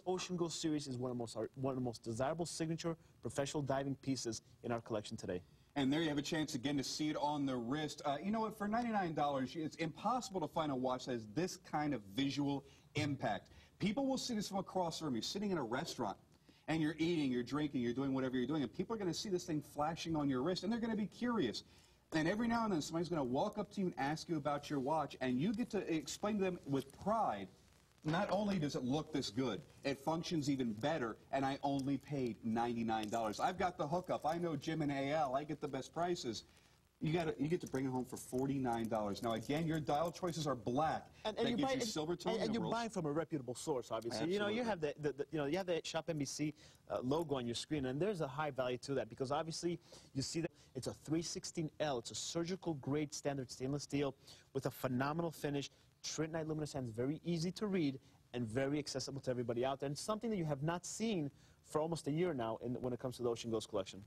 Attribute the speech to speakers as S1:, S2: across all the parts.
S1: Ocean Go series is one of the most desirable signature professional diving pieces in our collection today.
S2: And there you have a chance again to see it on the wrist. You know what, for $99, it's impossible to find a watch that has this kind of visual impact. People will see this from across the room. You're sitting in a restaurant and you're eating, you're drinking, you're doing whatever you're doing, and people are going to see this thing flashing on your wrist, and they're going to be curious. And every now and then somebody's going to walk up to you and ask you about your watch, and you get to explain to them with pride, not only does it look this good, it functions even better, and I only paid $99. I've got the hookup. I know Jim and AL. I get the best prices. You get to bring it home for $49. Now, again, your dial choices are black.
S1: And
S2: that
S1: you
S2: gives
S1: buy,
S2: you silver tone.
S1: and you're buying from a reputable source, obviously.
S2: Absolutely.
S1: You know, you have the ShopNBC logo on your screen, and there's a high value to that because obviously you see that it's a 316L. It's a surgical grade standard stainless steel with a phenomenal finish. Trit Night luminous hands, very easy to read and very accessible to everybody out there, and something that you have not seen for almost a year now when it comes to the Ocean Goes collection.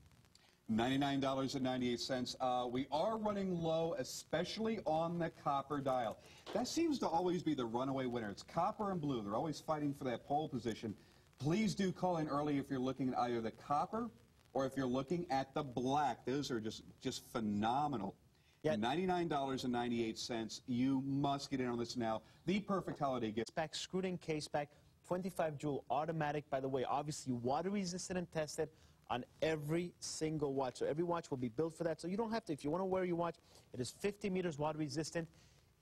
S2: $99.98. We are running low, especially on the copper dial. That seems to always be the runaway winner. It's copper and blue. They're always fighting for that pole position. Please do call in early if you're looking at either the copper or if you're looking at the black. Those are just phenomenal. Yeah. $99.98. You must get in on this now. The perfect holiday gift.
S1: Back, screwed in case back, 25 jewel automatic, by the way, obviously water resistant and tested on every single watch. So every watch will be built for that. So you don't have to, if you want to wear your watch, it is 50 meters water resistant.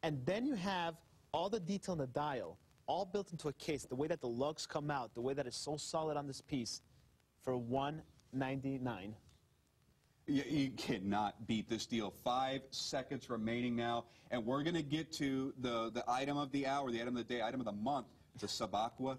S1: And then you have all the detail in the dial, all built into a case, the way that the lugs come out, the way that it's so solid on this piece for $199.
S2: You cannot beat this deal. 5 seconds remaining now, and we're going to get to the item of the hour, the item of the day, item of the month, the Subaqua.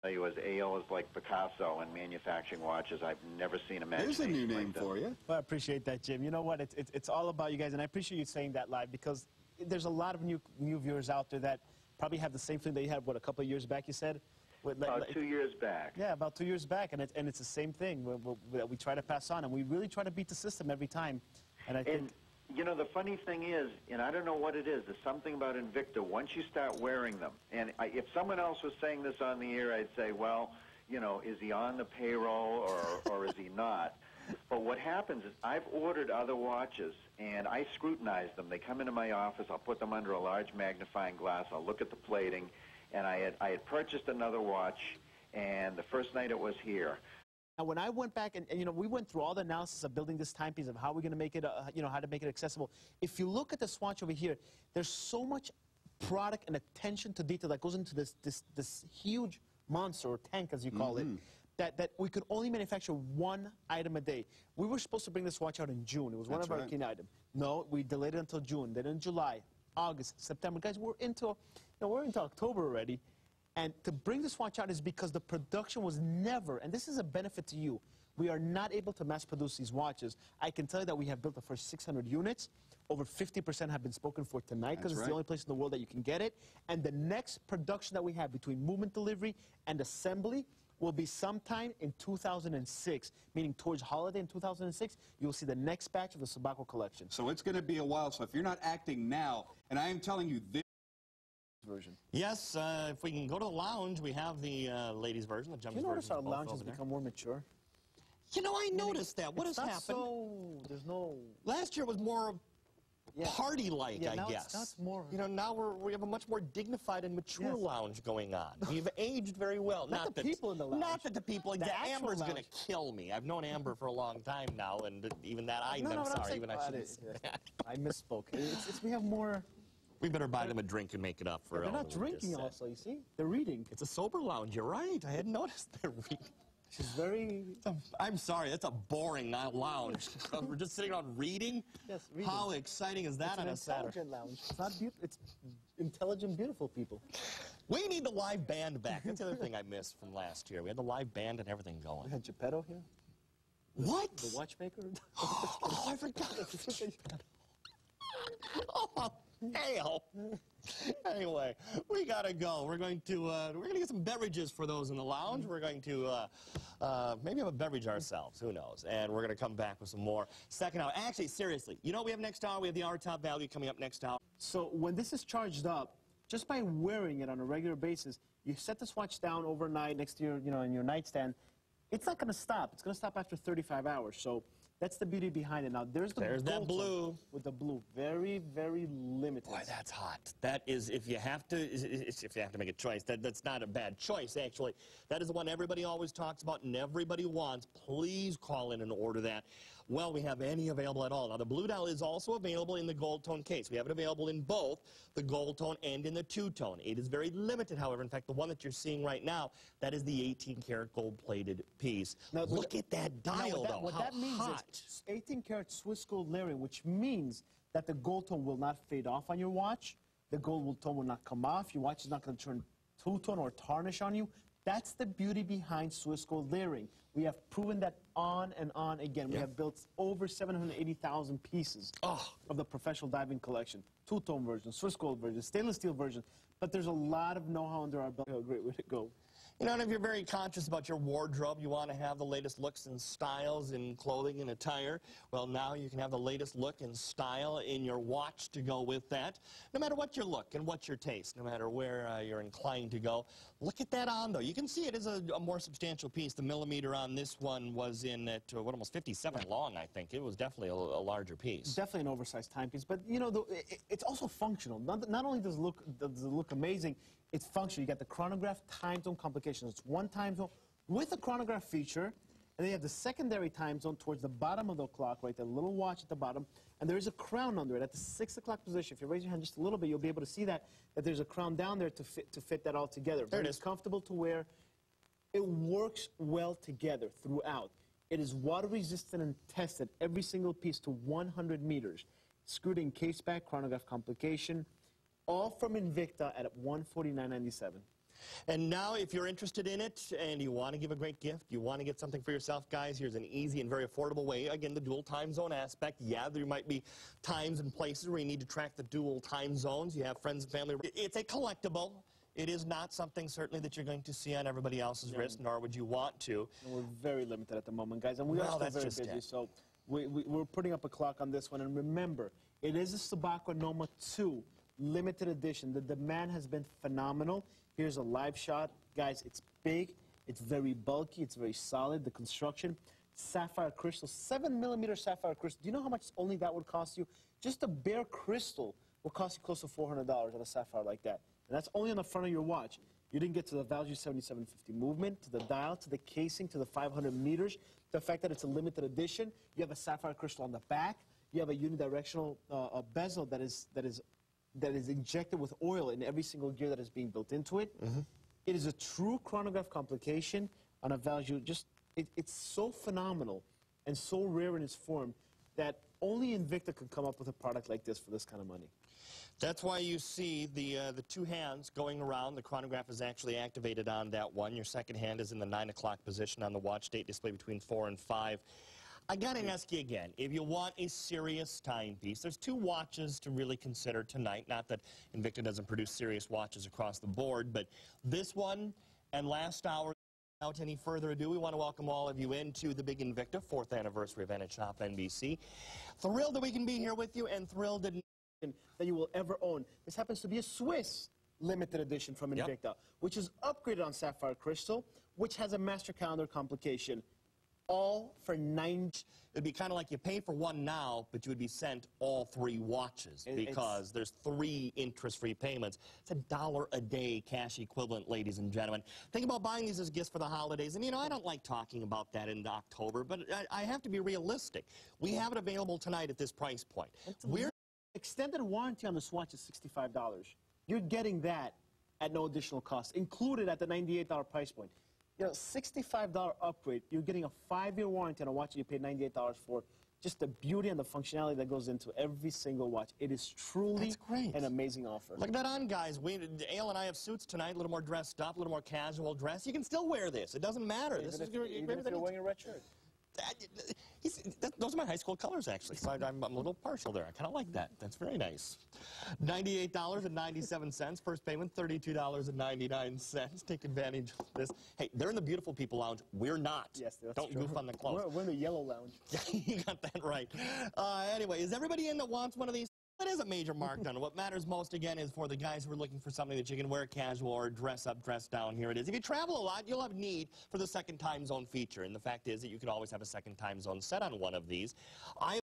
S3: You as AL is like Picasso in manufacturing watches. I've never seen a
S2: There's a new name for you.
S1: Well, I appreciate that, Jim. You know what? It's all about you guys, and I appreciate you saying that live because there's a lot of new viewers out there that probably have the same feeling that you had, what, a couple of years back, you said?
S3: About 2 years back.
S1: Yeah, about 2 years back, and it's the same thing that we try to pass on, and we really try to beat the system every time. And I think,
S3: you know, the funny thing is, and I don't know what it is, there's something about Invicta. Once you start wearing them, and if someone else was saying this on the air, I'd say, well, you know, is he on the payroll or is he not? But what happens is I've ordered other watches, and I scrutinize them. They come into my office. I'll put them under a large magnifying glass. I'll look at the plating. And I had purchased another watch, and the first night it was here.
S1: Now, when I went back and you know, we went through all the analysis of building this timepiece of how we're going to make it, you know, how to make it accessible. If you look at the swatch over here, there's so much product and attention to detail that goes into this huge monster or tank, as you call it, that we could only manufacture one item a day. We were supposed to bring this watch out in June. It was one of our key items. No, we delayed it until June. Then in July, August, September. Guys, we're into October already, and to bring this watch out is because the production was never, and this is a benefit to you, we are not able to mass produce these watches. I can tell you that we have built the first 600 units. Over 50% have been spoken for tonight because it's the only place in the world that you can get it. And the next production that we have between movement delivery and assembly will be sometime in 2006, meaning towards holiday in 2006, you'll see the next batch of the Subaqua collection.
S2: So it's going to be a while, so if you're not acting now, and I am telling you this
S4: version. Yes, if we can go to the lounge, we have the ladies' version, the jumpers version.
S1: You notice our lounge has become more mature?
S4: You know, I noticed that. What has happened?
S1: There's no...
S4: Last year was more party-like, I guess.
S1: Now it's more...
S4: You know, now we have a much more dignified and mature lounge going on. We've aged very well.
S1: Not the people in the lounge.
S4: Not that the people... Amber's going to kill me. I've known Amber for a long time now, and even that I'm sorry. Even
S1: I misspoke. We have more...
S4: We better buy them a drink and make it up for
S1: They're not drinking also, you see? They're reading.
S4: It's a sober lounge. You're right. I hadn't noticed they're reading.
S1: She's very...
S4: I'm sorry, that's a boring lounge. We're just sitting around reading?
S1: Yes, reading.
S4: How exciting is that on a Saturday?
S1: It's an intelligent lounge. It's not beautiful. It's intelligent, beautiful people.
S4: We need the live band back. That's the other thing I missed from last year. We had the live band and everything going.
S1: We had Geppetto here.
S4: What?
S1: The watchmaker?
S4: Oh, I forgot. Oh, hell. Anyway, we gotta go. We're gonna get some beverages for those in the lounge. We're going to maybe have a beverage ourselves. Who knows? And we're gonna come back with some more second hour. Actually, seriously, you know what we have next hour? We have the hour top value coming up next hour.
S1: So when this is charged up, just by wearing it on a regular basis, You set this watch down overnight next to your, in your nightstand. It's not going to stop. It's going to stop after 35 hours. So that's the beauty behind it. Now, there's
S4: that blue.
S1: With the blue. Very, very limited.
S4: Boy, that's hot. That is, if you have to make a choice, that's not a bad choice, actually. That is the one everybody always talks about and everybody wants. Please call in and order that. Well, we have any available at all. Now, the blue dial is also available in the gold tone case. We have it available in both the gold tone and in the two-tone. It is very limited, however. In fact, the one that you're seeing right now, that is the 18-karat gold-plated piece. Now, look at that dial, though.
S1: What that means is 18-karat Swiss gold layering, which means that the gold tone will not fade off on your watch. The gold tone will not come off. Your watch is not going to turn two-tone or tarnish on you. That's the beauty behind Swiss gold layering. We have proven that on and on again. We have built over 780,000 pieces of the professional diving collection. Two-tone version, Swiss gold version, stainless steel version. But there's a lot of know-how under our belt. A great way to go.
S4: You know, and if you're very conscious about your wardrobe, you want to have the latest looks and styles in clothing and attire, well, now you can have the latest look and style in your watch to go with that. No matter what your look and what your taste, no matter where you're inclined to go. Look at that on, though. You can see it is a more substantial piece. The millimeter on this one was in at, almost 57 long, I think. It was definitely a larger piece.
S1: Definitely an oversized timepiece. But, you know, it's also functional. Not only does it look amazing, it's functional. You got the chronograph time zone complications. It's one time zone with a chronograph feature, and then you have the secondary time zone towards the bottom of the clock, right, the little watch at the bottom, and there is a crown under it at the 6 o'clock position. If you raise your hand just a little bit, you'll be able to see that there's a crown down there to fit that all together.
S4: There it is.
S1: It's comfortable to wear. It works well together throughout. It is water resistant and tested, every single piece to 100 meters. Screwed in case back, chronograph complication. All from Invicta at $149.97.
S4: And now, if you're interested in it and you want to give a great gift, you want to get something for yourself, guys, here's an easy and very affordable way. Again, the dual time zone aspect. Yeah, there might be times and places where you need to track the dual time zones. You have friends and family. It's a collectible. It is not something, certainly, that you're going to see on everybody else's wrist, nor would you want to.
S1: And we're very limited at the moment, guys, and we are still very busy. So we're putting up a clock on this one. And remember, it is a Subaqua Noma 2. Limited edition. The demand has been phenomenal. Here's a live shot. Guys, it's big, it's very bulky, it's very solid. The construction, sapphire crystal, 7mm sapphire crystal. Do you know how much only that would cost you? Just a bare crystal will cost you close to $400 on a sapphire like that. And that's only on the front of your watch. You didn't get to the Value 7750 movement, to the dial, to the casing, to the 500 meters, the fact that it's a limited edition. You have a sapphire crystal on the back. You have a unidirectional bezel that is injected with oil in every single gear that is being built into it. It is a true chronograph complication on a value. It's so phenomenal and so rare in its form that only Invicta could come up with a product like this for this kind of money.
S4: That's why you see the two hands going around. The chronograph is actually activated on that one. Your second hand is in the 9 o'clock position on the watch date display between 4 and 5. I got to ask you again, if you want a serious timepiece, there's two watches to really consider tonight. Not that Invicta doesn't produce serious watches across the board, but this one and last hour. Without any further ado, we want to welcome all of you into the big Invicta 4th anniversary event at ShopNBC. Thrilled that we can be here with you and thrilled that
S1: you will ever own. This happens to be a Swiss limited edition from Invicta, which is upgraded on sapphire crystal, which has a master calendar complication. All for $9.
S4: It'd be kind of like you pay for one now, but you would be sent all 3 watches because there's 3 interest-free payments. It's $1 a day cash equivalent, ladies and gentlemen. Think about buying these as gifts for the holidays. And, you know, I don't like talking about that in October, but I have to be realistic. We have it available tonight at this price point.
S1: Extended warranty on this watch is $65. You're getting that at no additional cost, included at the $98 price point. You know, $65 upgrade, you're getting a 5-year warranty on a watch that you paid $98 for. Just the beauty and the functionality that goes into every single watch. It is truly an amazing offer.
S4: Look at that on, guys. Ale and I have suits tonight, a little more dressed up, a little more casual dress. You can still wear this. It doesn't matter.
S1: Even if you're wearing a red shirt.
S4: Those are my high school colors, actually, so I'm a little partial there. I kind of like that. That's very nice. $98.97. First payment, $32.99. Take advantage of this. Hey, they're in the Beautiful People Lounge. We're not.
S1: Yes, that's
S4: Don't
S1: true.
S4: goof on the clothes.
S1: We're in the Yellow Lounge.
S4: Yeah, you got that right. Anyway, is everybody in that wants one of these? It is a major markdown. What matters most, again, is for the guys who are looking for something that you can wear casual or dress up, dress down. Here it is. If you travel a lot, you'll have need for the second time zone feature. And the fact is that you could always have a second time zone set on one of these.